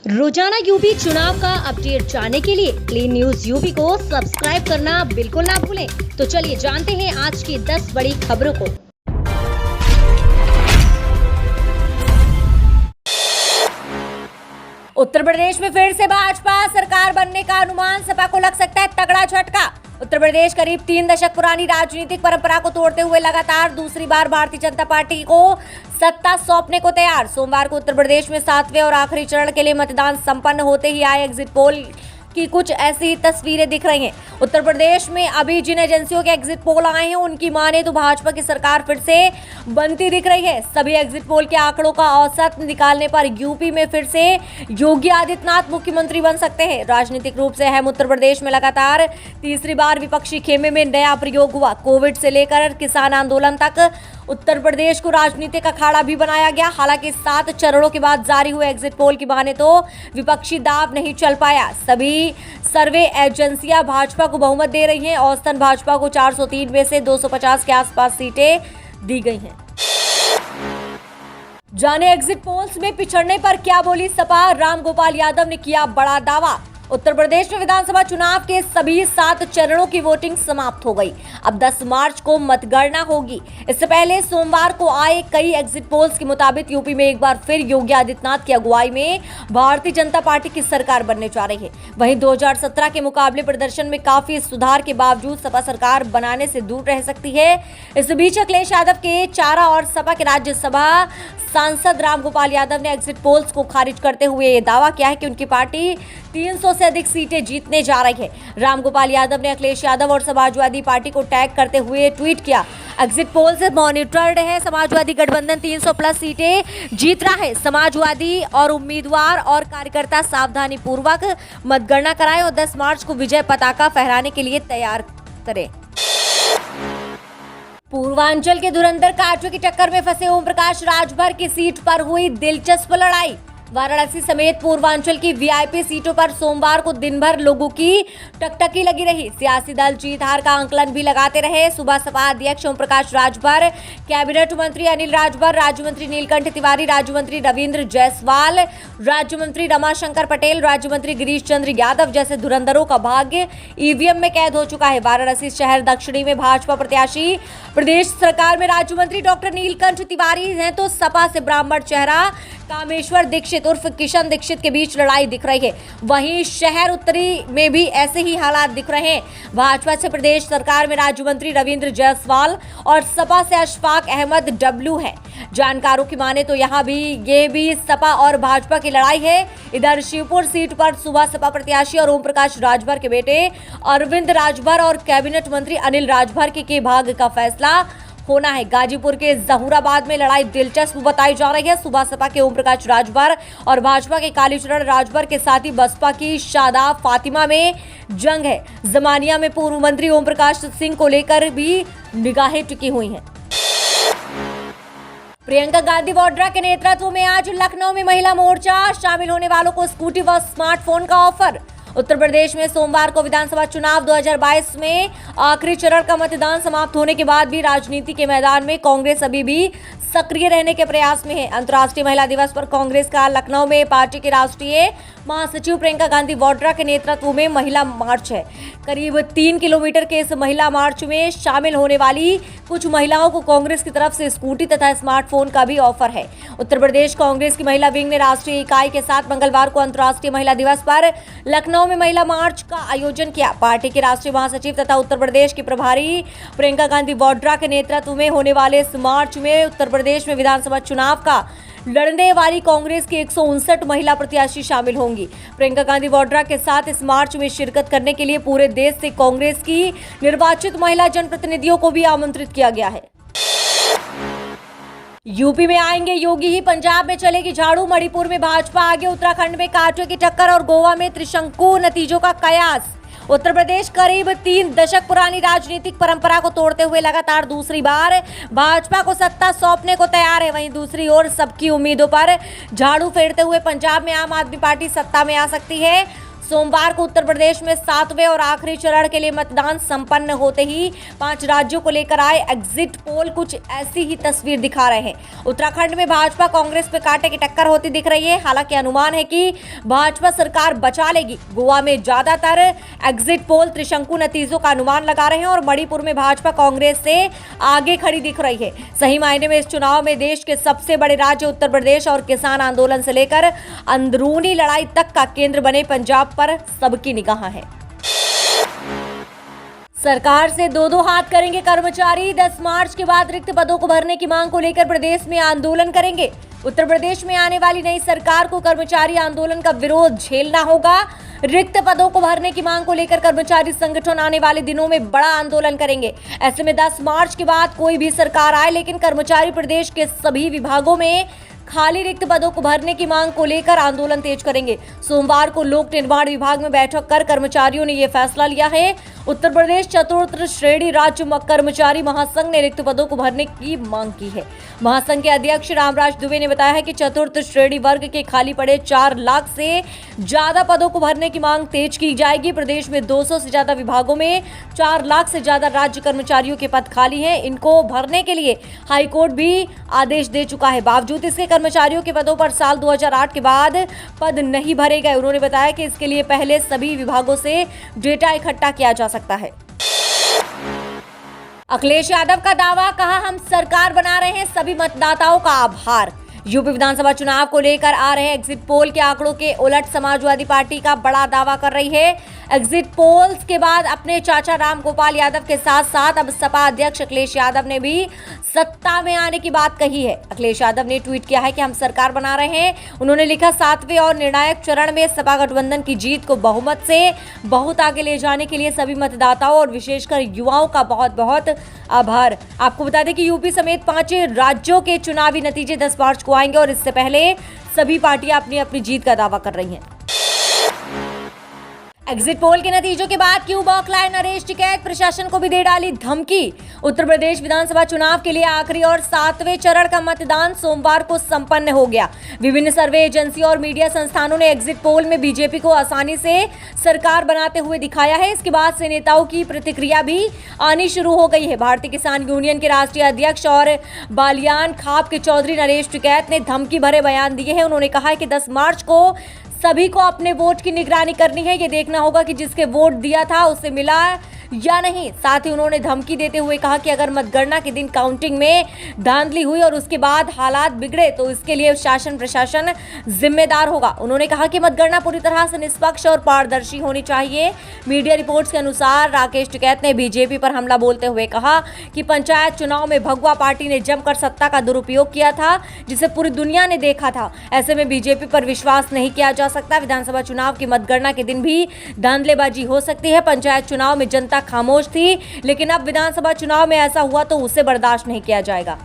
रोजाना यूपी चुनाव का अपडेट जानने के लिए क्लीन न्यूज यूपी को सब्सक्राइब करना बिल्कुल ना भूलें। तो चलिए जानते हैं आज की 10 बड़ी खबरों को। उत्तर प्रदेश में फिर से भाजपा सरकार बनने का अनुमान, सपा को लग सकता है तगड़ा झटका। उत्तर प्रदेश करीब 3 दशक पुरानी राजनीतिक परंपरा को तोड़ते हुए लगातार दूसरी बार भारतीय जनता पार्टी को सत्ता सौंपने को तैयार। सोमवार को उत्तर प्रदेश में 7वें और आखिरी चरण के लिए मतदान संपन्न होते ही आए एग्जिट पोल की कुछ ऐसी तस्वीरें दिख रही हैं। उत्तर प्रदेश में अभी जिन एजेंसियों के एग्जिट पोल आए हैं उनकी माने तो भाजपा की सरकार फिर से बनती दिख रही है। सभी एग्जिट पोल के आंकड़ों का औसत निकालने पर यूपी में फिर से योगी आदित्यनाथ मुख्यमंत्री बन सकते हैं। राजनीतिक रूप से अहम उत्तर प्रदेश में लगातार तीसरी बार विपक्षी खेमे में नया प्रयोग हुआ। कोविड से लेकर किसान आंदोलन तक उत्तर प्रदेश को राजनीतिक अखाड़ा भी बनाया गया। हालांकि 7 चरणों के बाद जारी हुए एग्जिट पोल की माने तो विपक्षी दाव नहीं चल पाया। सभी सर्वे एजेंसियां भाजपा को बहुमत दे रही हैं। औसतन भाजपा को 403 में से 250 के आसपास सीटें दी गई हैं। जाने एग्जिट पोल्स में पिछड़ने पर क्या बोली सपा, रामगोपाल यादव ने किया बड़ा दावा। उत्तर प्रदेश में विधानसभा चुनाव के सभी 7 चरणों की वोटिंग समाप्त हो गई। अब 10 मार्च को मतगणना होगी। इससे पहले सोमवार को आए कई एग्जिट पोल्स के मुताबिक यूपी में एक बार फिर योगी आदित्यनाथ की अगुवाई में भारतीय जनता पार्टी की सरकार बनने जा रही है। वहीं 2017 के मुकाबले प्रदर्शन में काफी सुधार के बावजूद सपा सरकार बनाने से दूर रह सकती है। इस बीच अखिलेश यादव के चारा और सपा के राज्यसभा सांसद रामगोपाल यादव ने एग्जिट पोल्स को खारिज करते हुए ये दावा किया है कि उनकी पार्टी 300 से अधिक सीटें जीतने जा रही है। रामगोपाल यादव ने अखिलेश यादव और समाजवादी पार्टी को टैग करते हुए ट्वीट किया, एग्जिट पोल से मॉनिटर्ड है, समाजवादी गठबंधन 300 प्लस सीटें जीत रहा है। समाजवादी और उम्मीदवार और कार्यकर्ता सावधानी पूर्वक मतगणना कराएं और 10 मार्च को विजय पताका फहराने के लिए तैयार करें। पूर्वांचल के धुरंधर कांटों की टक्कर में फंसे ओम प्रकाश राजभर की सीट पर हुई दिलचस्प लड़ाई। वाराणसी समेत पूर्वांचल की वीआईपी सीटों पर सोमवार को दिन भर लोगों की टकटकी लगी रही। सियासी दल जीत हार का आंकलन भी लगाते रहे। सुबह सपा अध्यक्ष ओम प्रकाश राजभर, कैबिनेट मंत्री अनिल राजभर, राज्य मंत्री नीलकंठ तिवारी, राज्य मंत्री रविंद्र जायसवाल, राज्य मंत्री रमाशंकर पटेल, राज्य मंत्री गिरीश चंद्र यादव जैसे धुरंधरों का भाग्य ईवीएम में कैद हो चुका है। वाराणसी शहर दक्षिणी में भाजपा प्रत्याशी प्रदेश सरकार में राज्य मंत्री डॉक्टर नीलकंठ तिवारी हैं तो सपा से ब्राह्मण चेहरा कामेश्वर दीक्षित उर्फ किशन दीक्षित के बीच लड़ाई दिख रही है। वहीं शहर उत्तरी में भी ऐसे ही हालात दिख रहे हैं। भाजपा से प्रदेश सरकार में राज्य मंत्री रविंद्र जायसवाल और सपा से अशफाक अहमद डब्लू है। जानकारों की माने तो यहाँ भी ये भी सपा और भाजपा की लड़ाई है। इधर शिवपुर सीट पर सुबह सपा प्रत्याशी और ओम प्रकाश राजभर के बेटे अरविंद राजभर और कैबिनेट मंत्री अनिल राजभर के भाग्य का फैसला होना है। गाजीपुर के जहूराबाद में लड़ाई दिलचस्प बताई जा रही है। सुबह सपा के ओम प्रकाश राजभर और भाजपा के कालीचरण राजभर के साथ ही बसपा की शादाब फातिमा में जंग है। जमानिया में पूर्व मंत्री ओम प्रकाश सिंह को लेकर भी निगाहें टिकी हुई हैं। प्रियंका गांधी वाड्रा के नेतृत्व में आज लखनऊ में महिला मोर्चा, शामिल होने वालों को स्कूटी व स्मार्टफोन का ऑफर। उत्तर प्रदेश में सोमवार को विधानसभा चुनाव 2022 में आखिरी चरण का मतदान समाप्त होने के बाद भी राजनीति के मैदान में कांग्रेस अभी भी सक्रिय रहने के प्रयास में है। अंतर्राष्ट्रीय महिला दिवस पर कांग्रेस का लखनऊ में पार्टी के राष्ट्रीय महासचिव प्रियंका गांधी वाड्रा के नेतृत्व में महिला मार्च है। करीब 3 किलोमीटर के इस महिला मार्च में शामिल होने वाली कुछ महिलाओं को कांग्रेस की तरफ से स्कूटी तथा स्मार्टफोन का भी ऑफर है। उत्तर प्रदेश कांग्रेस की महिला विंग ने राष्ट्रीय इकाई के साथ मंगलवार को अंतर्राष्ट्रीय महिला दिवस पर लखनऊ में महिला मार्च का आयोजन किया। पार्टी के राष्ट्रीय महासचिव तथा उत्तर प्रदेश की प्रभारी प्रियंका गांधी वाड्रा के नेतृत्व में होने वाले इस मार्च में उत्तर प्रदेश में विधानसभा चुनाव का लड़ने वाली कांग्रेस की 159 महिला प्रत्याशी शामिल होंगी। प्रियंका गांधी वाड्रा के साथ इस मार्च में शिरकत करने के लिए पूरे देश से कांग्रेस की निर्वाचित महिला जनप्रतिनिधियों को भी आमंत्रित किया गया है। यूपी में आएंगे योगी ही पंजाब में चलेगी झाड़ू, मणिपुर में भाजपा आगे, उत्तराखंड में कांटे की टक्कर और गोवा में त्रिशंकु नतीजों का कयास। उत्तर प्रदेश करीब 3 दशक पुरानी राजनीतिक परंपरा को तोड़ते हुए लगातार दूसरी बार भाजपा को सत्ता सौंपने को तैयार है। वहीं दूसरी ओर सबकी उम्मीदों पर झाड़ू फेरते हुए पंजाब में आम आदमी पार्टी सत्ता में आ सकती है। सोमवार को उत्तर प्रदेश में 7वें और आखिरी चरण के लिए मतदान संपन्न होते ही 5 राज्यों को लेकर आए एग्जिट पोल कुछ ऐसी ही तस्वीर दिखा रहे हैं। उत्तराखंड में भाजपा कांग्रेस पे कांटे की टक्कर होती दिख रही है। हालांकि अनुमान है कि भाजपा सरकार बचा लेगी। गोवा में ज्यादातर एग्जिट पोल त्रिशंकु नतीजों का अनुमान लगा रहे हैं और मणिपुर में भाजपा कांग्रेस से आगे खड़ी दिख रही है। सही मायने में इस चुनाव में देश के सबसे बड़े राज्य उत्तर प्रदेश और किसान आंदोलन से लेकर अंदरूनी लड़ाई तक का केंद्र बने पंजाब पर सबकी निगाह है। सरकार से दो हाथ करेंगे कर्मचारी। 10 मार्च के बाद रिक्त पदों को भरने की मांग को लेकर प्रदेश में आंदोलन करेंगे। उत्तर प्रदेश में आने वाली नई सरकार को कर्मचारी आंदोलन का विरोध झेलना होगा। रिक्त पदों को भरने की मांग को लेकर कर्मचारी संगठन आने वाले दिनों में बड़ा आंदोलन करेंगे। ऐसे में 10 मार्च के बाद कोई भी सरकार आए, लेकिन कर्मचारी प्रदेश के सभी विभागों में खाली रिक्त पदों को भरने की मांग को लेकर आंदोलन तेज करेंगे। सोमवार को लोक निर्माण विभाग में बैठक कर कर्मचारियों ने यह फैसला लिया है। उत्तर प्रदेश चतुर्थ श्रेणी राज्य कर्मचारी महासंघ ने रिक्त पदों को भरने की मांग की है। महासंघ के अध्यक्ष रामराज दुबे ने बताया है कि चतुर्थ श्रेणी वर्ग के खाली पड़े 4 लाख से ज्यादा पदों को भरने की मांग तेज की जाएगी। प्रदेश में 200 से ज्यादा विभागों में 4 लाख से ज्यादा राज्य कर्मचारियों के पद खाली हैं। इनको भरने के लिए हाईकोर्ट भी आदेश दे चुका है। बावजूद इसके कर्मचारियों के पदों पर साल 2008 के बाद पद नहीं भरे गए। उन्होंने बताया कि इसके लिए पहले सभी विभागों से डेटा इकट्ठा किया जा सकता है। अखिलेश यादव का दावा, कहा हम सरकार बना रहे हैं, सभी मतदाताओं का आभार। यूपी विधानसभा चुनाव को लेकर आ रहे एग्जिट पोल के आंकड़ों के उलट समाजवादी पार्टी का बड़ा दावा कर रही है। एग्जिट पोल्स के बाद अपने चाचा रामगोपाल यादव के साथ साथ अब सपा अध्यक्ष अखिलेश यादव ने भी सत्ता में आने की बात कही है। अखिलेश यादव ने ट्वीट किया है कि हम सरकार बना रहे हैं। उन्होंने लिखा, 7वें और निर्णायक चरण में सपा गठबंधन की जीत को बहुमत से बहुत आगे ले जाने के लिए सभी मतदाताओं और विशेषकर युवाओं का बहुत बहुत आभार। आपको बता दें कि यूपी समेत 5 राज्यों के चुनावी नतीजे 10 मार्च को आएंगे और इससे पहले सभी पार्टियां अपनी अपनी जीत का दावा कर रही हैं। एग्जिट पोल के नतीजों के बाद क्यों बौखलाए नरेश टिकैत, प्रशासन को भी दे डाली धमकी। उत्तर प्रदेश विधानसभा चुनाव के लिए आखिरी और 7वें चरण का मतदान सोमवार को संपन्न हो गया। विभिन्न सर्वे एजेंसी और मीडिया संस्थानों ने एग्जिट पोल में बीजेपी को आसानी से सरकार बनाते हुए दिखाया है। इसके बाद से नेताओं की प्रतिक्रिया भी आनी शुरू हो गई है। भारतीय किसान यूनियन के राष्ट्रीय अध्यक्ष और बालियान खाप के चौधरी नरेश टिकैत ने धमकी भरे बयान दिए हैं। उन्होंने कहा है कि 10 मार्च को सभी को अपने वोट की निगरानी करनी है। ये देखना होगा कि जिसके वोट दिया था उसे मिला या नहीं। साथ ही उन्होंने धमकी देते हुए कहा कि अगर मतगणना के दिन काउंटिंग में धांधली हुई और उसके बाद हालात बिगड़े तो इसके लिए शासन प्रशासन जिम्मेदार होगा। उन्होंने कहा कि मतगणना पूरी तरह से निष्पक्ष और पारदर्शी होनी चाहिए। मीडिया रिपोर्ट्स के अनुसार राकेश टिकैत ने बीजेपी पर हमला बोलते हुए कहा कि पंचायत चुनाव में भगवा पार्टी ने जमकर सत्ता का दुरुपयोग किया था, जिसे पूरी दुनिया ने देखा था। ऐसे में बीजेपी पर विश्वास नहीं किया जा सकता। विधानसभा चुनाव की मतगणना के दिन भी धांधलेबाजी हो सकती है। पंचायत चुनाव में जनता खामोश थी, लेकिन अब विधानसभा चुनाव में ऐसा हुआ तो उसे बर्दाश्त नहीं किया जाएगा।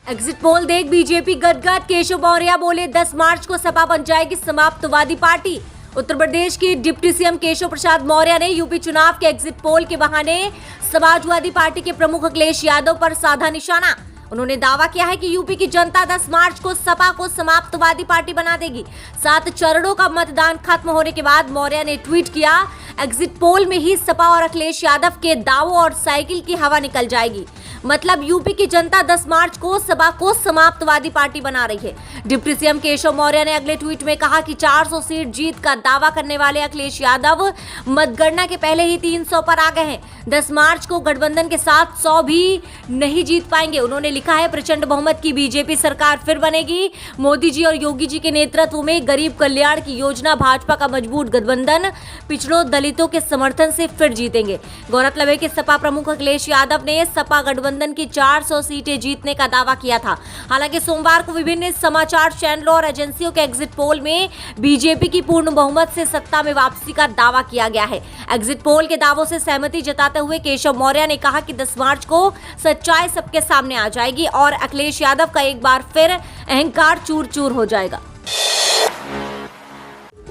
एग्जिट पोल देख बीजेपी गदगद, केशव मौर्य बोले 10 मार्च को सपा बन जाएगी समाप्तवादी पार्टी। उत्तर प्रदेश की डिप्टी सीएम केशव प्रसाद मौर्य ने यूपी चुनाव के एग्जिट पोल के बहाने समाजवादी पार्टी के प्रमुख अखिलेश यादव पर साधा निशाना। उन्होंने दावा किया है कि यूपी की जनता 10 मार्च को सपा को समाप्तवादी पार्टी बना देगी। 7 चरणों का मतदान खत्म होने के बाद मौर्य ने ट्वीट किया, एग्जिट पोल में ही सपा और अखिलेश यादव के दावों और साइकिल की हवा निकल जाएगी। मतलब यूपी की जनता 10 मार्च को सपा को समाप्तवादी पार्टी बना रही है। डिप्टी सीएम केशव मौर्य ने अगले ट्वीट में कहा कि 400 सीट जीत का दावा करने वाले अखिलेश यादव मतगणना के पहले ही 300 पर आ गए हैं। 10 मार्च को गठबंधन के साथ 100 भी नहीं जीत पाएंगे। उन्होंने लिखा है, प्रचंड बहुमत की बीजेपी सरकार फिर बनेगी। मोदी जी और योगी जी के नेतृत्व में गरीब कल्याण की योजना, भाजपा का मजबूत गठबंधन पिछड़ों दलितों के समर्थन से फिर जीतेंगे। गौरतलब है कि सपा प्रमुख अखिलेश यादव ने सपा गठबंधन की 400 सीटें जीतने का दावा किया था। हालांकि सोमवार को विभिन्न समाचार चैनलों और एजेंसियों के एग्जिट पोल में बीजेपी की पूर्ण बहुमत से सत्ता में वापसी का दावा किया गया है। एग्जिट पोल के दावों से सहमति जताते हुए केशव मौर्य ने कहा कि 10 मार्च को सच्चाई सबके सामने आ जाएगी और अखिलेश यादव का एक बार फिर अहंकार चूर चूर हो जाएगा।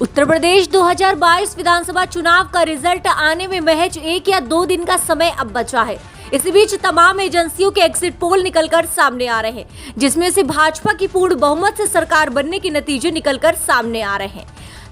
उत्तर प्रदेश 2022 विधानसभा चुनाव का रिजल्ट आने में महज 1 या 2 दिन का समय अब बचा है। इसी बीच तमाम एजेंसियों के एग्जिट पोल निकलकर सामने आ रहे हैं, जिसमें से भाजपा की पूर्ण बहुमत से सरकार बनने के नतीजे निकलकर सामने आ रहे हैं।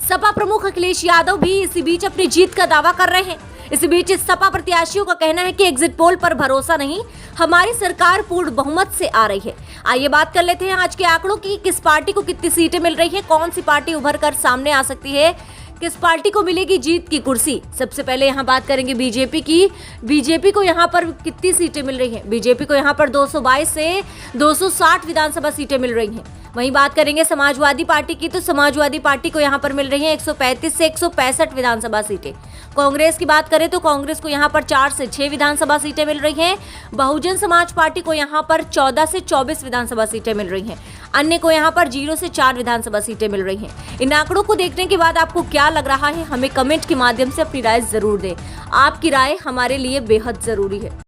सपा प्रमुख अखिलेश यादव भी इसी बीच अपनी जीत का दावा कर रहे हैं। इसी बीच इस सपा प्रत्याशियों का कहना है कि एग्जिट पोल पर भरोसा नहीं, हमारी सरकार पूर्ण बहुमत से आ रही है। आइए बात कर लेते हैं आज के आंकड़ों की, किस पार्टी को कितनी सीटें मिल रही है, कौन सी पार्टी उभर कर सामने आ सकती है, किस पार्टी को मिलेगी जीत की कुर्सी। सबसे पहले यहाँ बात करेंगे बीजेपी की। बीजेपी को यहाँ पर कितनी सीटें मिल रही हैं? बीजेपी को यहाँ पर 222 से 260 विधानसभा सीटें मिल रही हैं। वहीं बात करेंगे समाजवादी पार्टी की, तो समाजवादी पार्टी को यहाँ पर मिल रही है 135 से 165 विधानसभा सीटें। कांग्रेस की बात करें तो कांग्रेस को यहाँ पर 4 से 6 विधानसभा सीटें मिल रही हैं। बहुजन समाज पार्टी को यहाँ पर 14 से 24 विधानसभा सीटें मिल रही हैं। अन्य को यहाँ पर 0 से 4 विधानसभा सीटें मिल रही हैं। इन आंकड़ों को देखने के बाद आपको क्या लग रहा है, हमें कमेंट के माध्यम से अपनी राय जरूर दें। आपकी राय हमारे लिए बेहद जरूरी है।